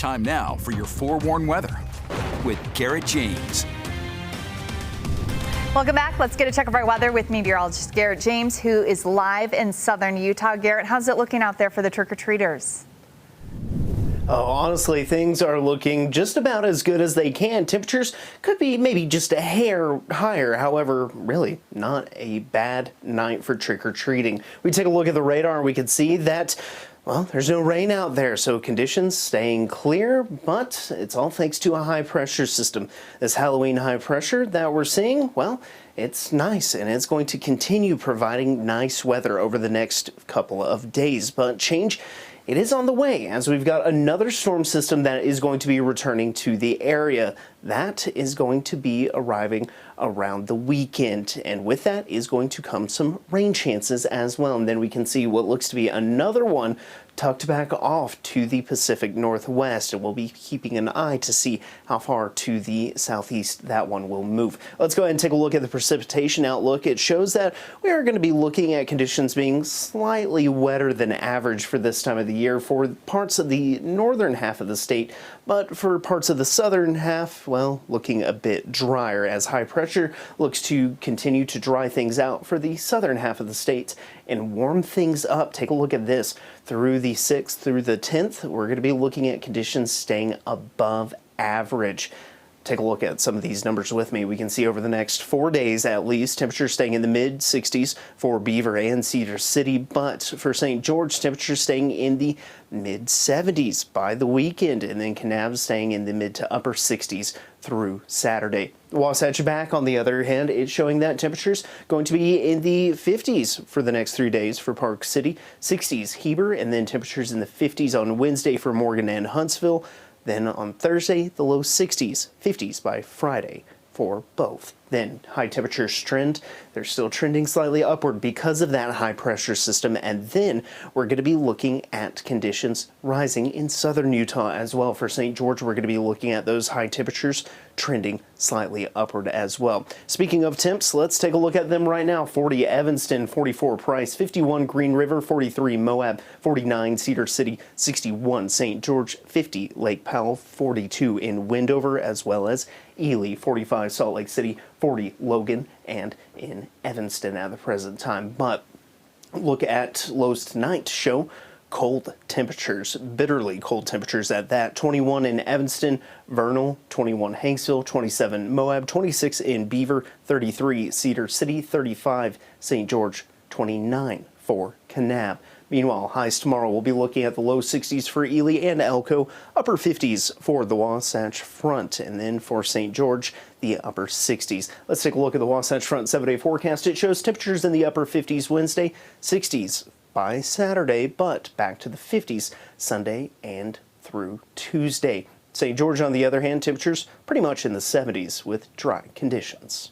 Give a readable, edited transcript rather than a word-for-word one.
Time now for your forewarned weather with Garrett James. Welcome back. Let's get a check of our weather with meteorologist Garrett James, who is live in southern Utah. Garrett, how's it looking out there for the trick-or-treaters? Oh, honestly, things are looking just about as good as they can. Temperatures could be maybe just a hair higher. However, really not a bad night for trick-or-treating. We take a look at the radar and we can see that, well, there's no rain out there, so conditions staying clear, but it's all thanks to a high pressure system. This Halloween high pressure that we're seeing, well, it's nice and it's going to continue providing nice weather over the next couple of days, but change, it is on the way as we've got another storm system that is going to be returning to the area. That is going to be arriving around the weekend, and with that is going to come some rain chances as well. And then we can see what looks to be another one tucked back off to the Pacific Northwest, and we'll be keeping an eye to see how far to the southeast that one will move. Let's go ahead and take a look at the precipitation outlook. It shows that we are going to be looking at conditions being slightly wetter than average for this time of the year for parts of the northern half of the state, but for parts of the southern half, well, looking a bit drier as high pressure looks to continue to dry things out for the southern half of the state and warm things up. Take a look at this. Through the 6th through the 10th, we're going to be looking at conditions staying above average. Take a look at some of these numbers with me. We can see over the next 4 days at least, temperatures staying in the mid-60s for Beaver and Cedar City, but for St. George, temperatures staying in the mid-70s by the weekend, and then Kanab staying in the mid to upper 60s through Saturday. Wasatch back, on the other hand, it's showing that temperatures going to be in the 50s for the next 3 days for Park City, 60s Heber, and then temperatures in the 50s on Wednesday for Morgan and Huntsville. Then on Thursday, the low 60s, 50s by Friday for both. Then high temperatures trend. They're still trending slightly upward because of that high pressure system. And then we're going to be looking at conditions rising in southern Utah as well. For St. George, we're going to be looking at those high temperatures trending slightly upward as well. Speaking of temps, let's take a look at them right now. 40 Evanston, 44 Price, 51 Green River, 43 Moab, 49 Cedar City, 61 St. George, 50 Lake Powell, 42 in Wendover, as well as Ely, 45 Salt Lake City, 40 Logan, and in Evanston at the present time. But look at lows tonight show cold temperatures, bitterly cold temperatures at that. 21 in Evanston, Vernal, 21 Hanksville, 27 Moab, 26 in Beaver, 33 Cedar City, 35 St. George, 29 for Kanab. Meanwhile, highs tomorrow, we'll be looking at the low 60s for Ely and Elko, upper 50s for the Wasatch Front, and then for St. George, the upper 60s. Let's take a look at the Wasatch Front 7-day forecast. It shows temperatures in the upper 50s Wednesday, 60s by Saturday, but back to the 50s Sunday and through Tuesday. St. George, on the other hand, temperatures pretty much in the 70s with dry conditions.